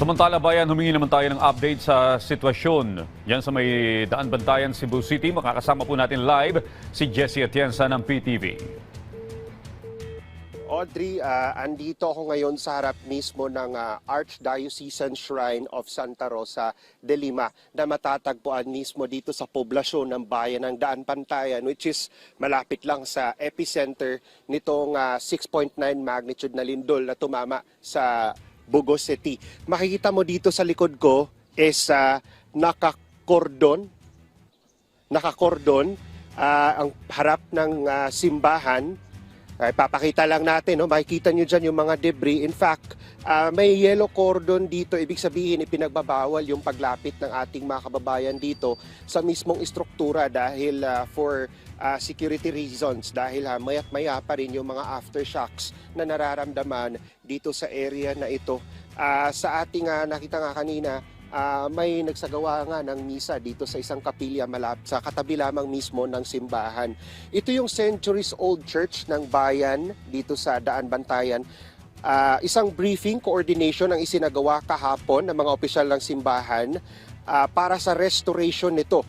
Samantala bayan, humingi naman tayo ng update sa sitwasyon. Yan sa may Daan Bantayan, Cebu City. Makakasama po natin live si Jessie Atienza ng PTV. Audrey, andito ako ngayon sa harap mismo ng Archdiocesan Shrine of Santa Rosa de Lima na matatagpuan mismo dito sa poblasyon ng bayan ng Daan Bantayan, which is malapit lang sa epicenter nitong 6.9 magnitude na lindol na tumama sa Bugos City. Makikita mo dito sa likod ko is nakakordon ang harap ng simbahan. Papakita lang natin, no? Makikita nyo dyan yung mga debris. In fact, may yellow cordon dito. Ibig sabihin, ipinagbabawal yung paglapit ng ating mga kababayan dito sa mismong istruktura dahil for security reasons. Dahil maya't maya pa rin yung mga aftershocks na nararamdaman dito sa area na ito. Sa ating nakita nga kanina, may nagsagawa nga ng misa dito sa isang kapilya sa katabi lamang mismo ng simbahan. Ito yung centuries old church ng bayan dito sa Daan Bantayan. Isang briefing coordination ang isinagawa kahapon ng mga opisyal ng simbahan para sa restoration nito.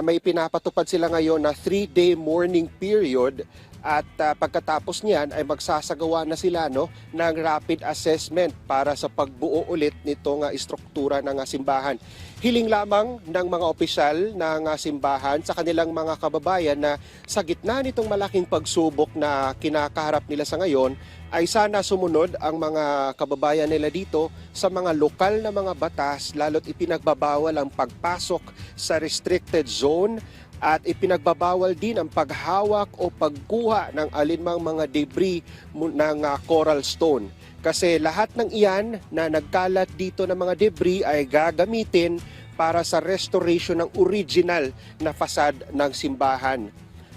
May pinapatupad sila ngayon na 3-day mourning period. At pagkatapos niyan ay magsasagawa na sila ng rapid assessment para sa pagbuo ulit nitong istruktura ng simbahan. Hiling lamang ng mga opisyal ng simbahan sa kanilang mga kababayan na sa gitna nitong malaking pagsubok na kinakaharap nila sa ngayon ay sana sumunod ang mga kababayan nila dito sa mga lokal na mga batas, lalo't ipinagbabawal ang pagpasok sa restricted zone at ipinagbabawal din ang paghawak o pagkuha ng alinmang mga debris ng coral stone. Kasi lahat ng iyan na nagkalat dito ng mga debris ay gagamitin para sa restoration ng original na fasad ng simbahan.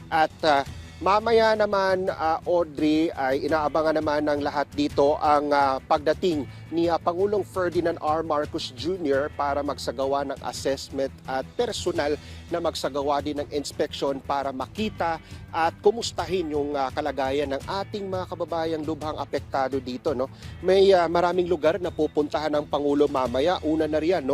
At mamaya naman, Audrey, ay inaabangan naman ng lahat dito ang pagdating ni Pangulong Ferdinand R. Marcos Jr. para magsagawa ng assessment at personal na magsagawa din ng inspection para makita at kumustahin yung kalagayan ng ating mga kababayang lubhang apektado dito. May maraming lugar na pupuntahan ng Pangulo mamaya. Una na riyan,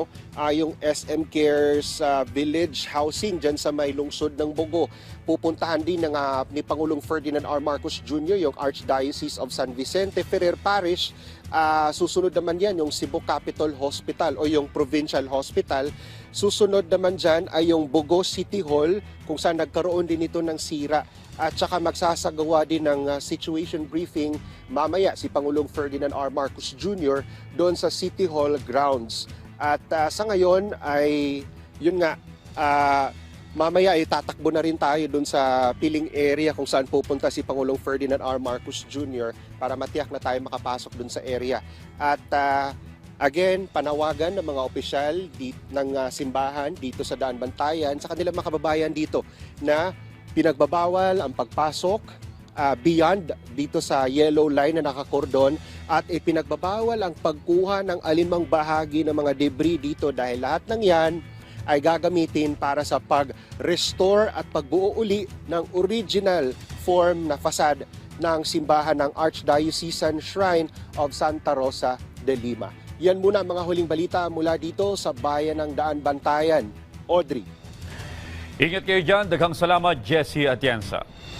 yung SM Cares Village Housing dyan sa may lungsod ng Bogo. Pupuntahan din ni Pangulong Ferdinand R. Marcos Jr. yung Archdiocese of San Vicente Ferrer Parish. Susunod naman yan yung Cebu Capital Hospital o yung Provincial Hospital. Susunod naman dyan ay yung Bugos City Hall kung saan nagkaroon din ito ng sira. At saka magsasagawa din ng situation briefing mamaya si Pangulong Ferdinand R. Marcos Jr. doon sa City Hall grounds. At sa ngayon ay yun nga, mamaya ay tatakbo na rin tayo doon sa piling area kung saan pupunta si Pangulong Ferdinand R. Marcos Jr. para matiyak na tayo makapasok doon sa area. At again, panawagan ng mga opisyal ng simbahan dito sa Daan Bantayan sa kanilang mga kababayan dito na pinagbabawal ang pagpasok beyond dito sa yellow line na nakakordon at ipinagbabawal ang pagkuha ng alinmang bahagi ng mga debris dito dahil lahat ng yan ay gagamitin para sa pag-restore at pagbuo uli ng original form na fasad ng simbahan ng Archdiocesan Shrine of Santa Rosa de Lima. Yan muna mga huling balita mula dito sa bayan ng Daan Bantayan. Audrey. Ingat kayo dyan. Daghang salamat, Jessie Atienza.